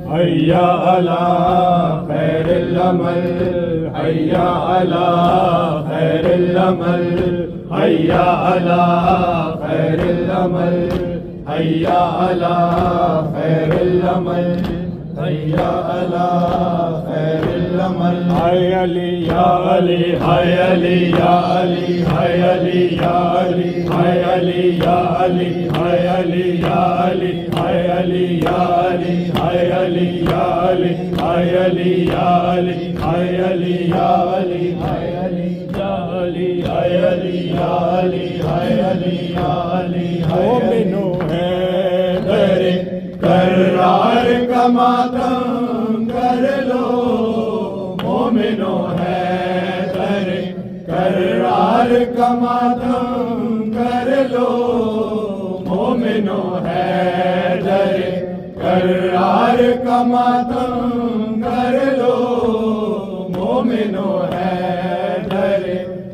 حیا علی خیر العمل حیا علی خیر العمل حیا علی خیر العمل حیا علی خیر العمل حیا علی خیر العمل ہائے علی یا علی ہائے علی یا علی ہائے علی یا علی ہائے علی یا علی ہائے علی یا علی ہائے علی یا علی ہائے علی یا علی ہائے علی یا علی ہائے علی یا علی ہائے علی یا علی ہائے علی یا علی ہائے علی یا علی مومنو ہے در کرار کا ماتم کر لو مومنو ہے در کرار کا ماتم کر لو مومنو ہے در کرار کا ماتم کر لو مومنو ہے در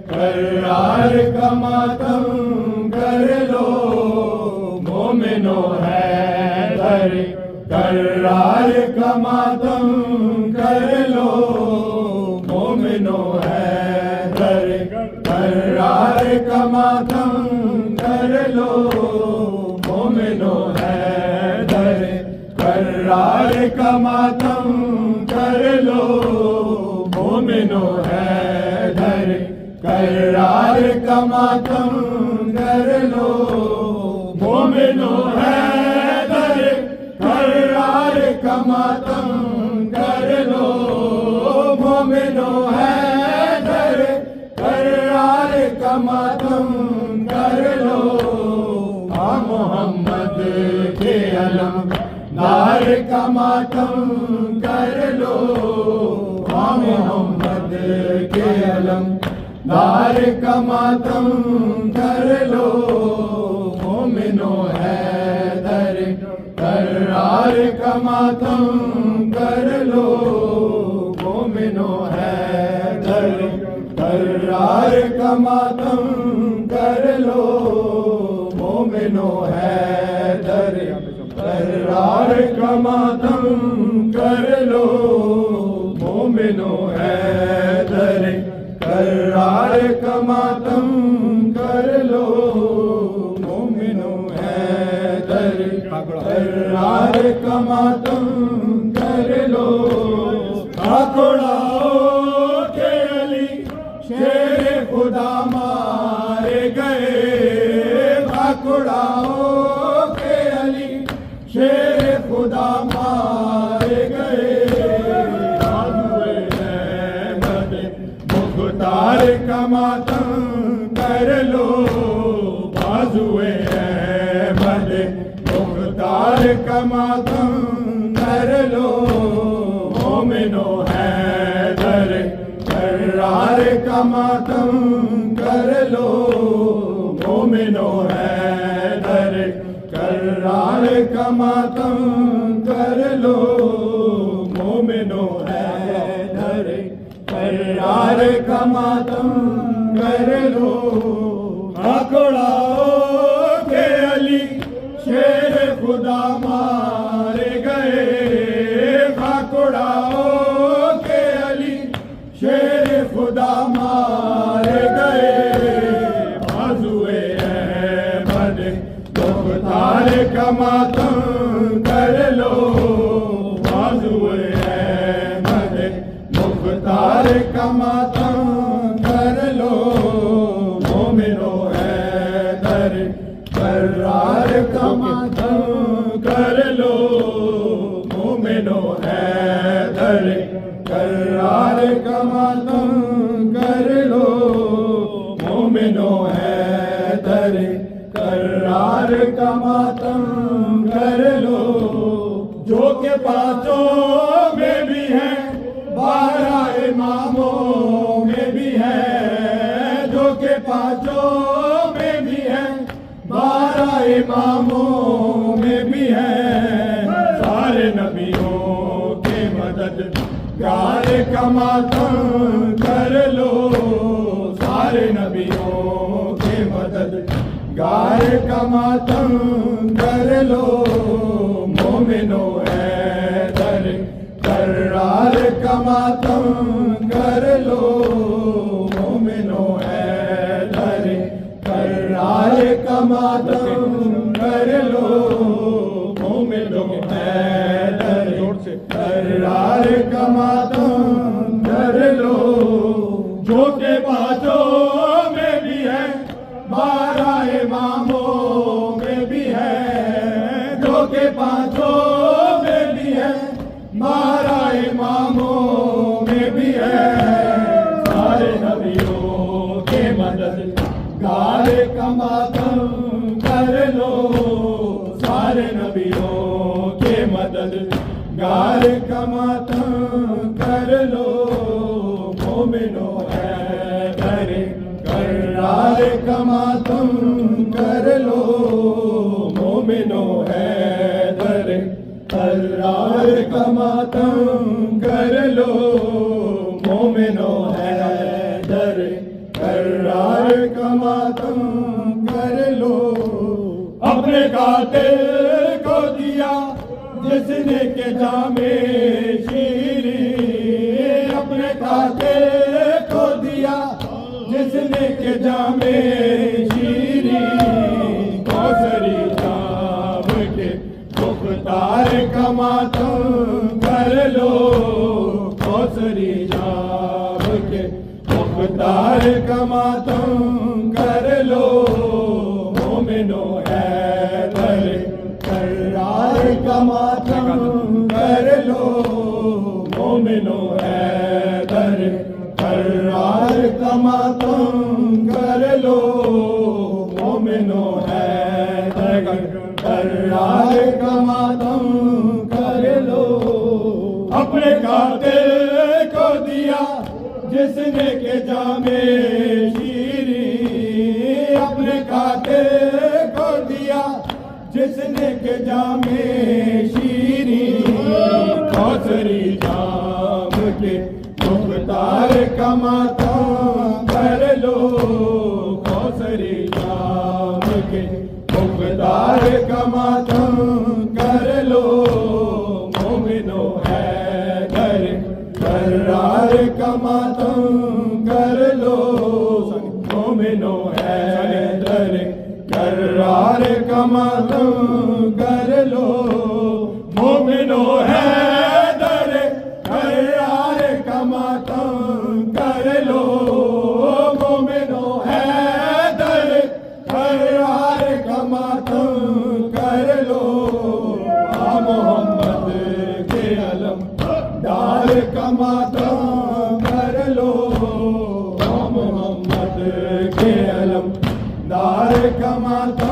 کرار کا ماتم کر لو مومنو ہے در کرار کا ماتم کر لو مومنو ہے در کرار کا ماتم کر لو مومنو ہے در کرار کا ماتم کر لو مومنو ہے در کرار کا ماتم کر لو مومنو ہے در کرار کا ماتم کر لو مومنو ہے در کرار کا ماتم کر لو محمد کے علم دار کا ماتم کر لو محمد کے علم دار کا ماتم کر لو مومنو ہے در کرار کا ماتم کر لو مومنو ہے در کرار کا ماتم کر لو مومنو ہے در کرار کا ماتم کر لو مومنو ہے در کرار کا ماتم کر لو مومنو ہے در کرار کا ماتم کر لو اکھڑاؤ کہ علی شیر خدا مارے گئے اکھڑاؤ کہ علی شیر خدا مارے گئے احمد مختار کا ماتم کر لو بازوئے احمد مختار کا ماتم کر لو مومنو ہے در کرار کا ماتم کر لو مومنو ہے در کرار کا ماتم کر لو مومنو ہے در کرار کا ماتم کر لو اکھڑاؤ کہ علی شیر خدا مارے گئے اکھڑاؤ کہ علی شیر خدا مارے گئے بازوئے احمد مختار کا ماتم کر لو بازوئے احمد مختار کا ماتم کر لو مومنو ہے در کرار حیدر کرار کا ماتم کر لو مومنو حیدر کرار کا ماتم کر لو جو کہ پانچوں میں بھی ہے 12 اماموں میں بھی ہے جو کہ پانچوں میں بھی ہے 12 اماموں میں بھی ہے سارے نبیوں کے مددگار کا ماتم کر لو سارے نبیوں کے مددگار کا ماتم کر لو مومنو حیدر کرار کا ماتم کر لو مومنو حیدر کرار کا ماتم کر لو مومنو حیدر کرار کا ماتم کر لو جو کہ پانچوں میں بھی ہے 12 اماموں میں بھی ہے جو کہ پانچوں میں بھی ہے 12 اماموں میں بھی ہے سارے نبیوں کے مددگار کا ماتم کر لو سارے نبیوں کے مددگار کا ماتم کر لو مومنو حیدر کرار کا ماتم کر لو مومنو حیدر کرار کا ماتم کر لو مومنو حیدر کرار کا ماتم کر لو اپنے قاتل کو دیا جس نے کہ جام شیریں اپنے قاتل کو دیا جس نے کہ جام شیریں کوثری جام کے مختار کا ماتم کر لو کوثری جام کے مختار کا ماتم کر لو مومنو حیدر کرار کا ماتم کر لو مومنو حیدر کرار کا ماتم کر لو مومنو حیدر کرار کا ماتم کر لو اپنے قاتل کو دیا جس نے کہ جام شیریں اپنے قاتل کو دیا جس نے کہ جام شیریں کوثری جام کے مختار کا ماتم کر لو کوثری جام کے مختار کا ماتم کر لو مومنو حیدر کرار کا ماتم کر لو مومنو حیدر کرار کا ماتم کر لو مومنو حیدر کرار کا ماتم کر لو مومنو حیدر کرار کا ماتم کر لو محمد کے علم دار کا ماتم کر لو محمد کے علم دار کا ماتم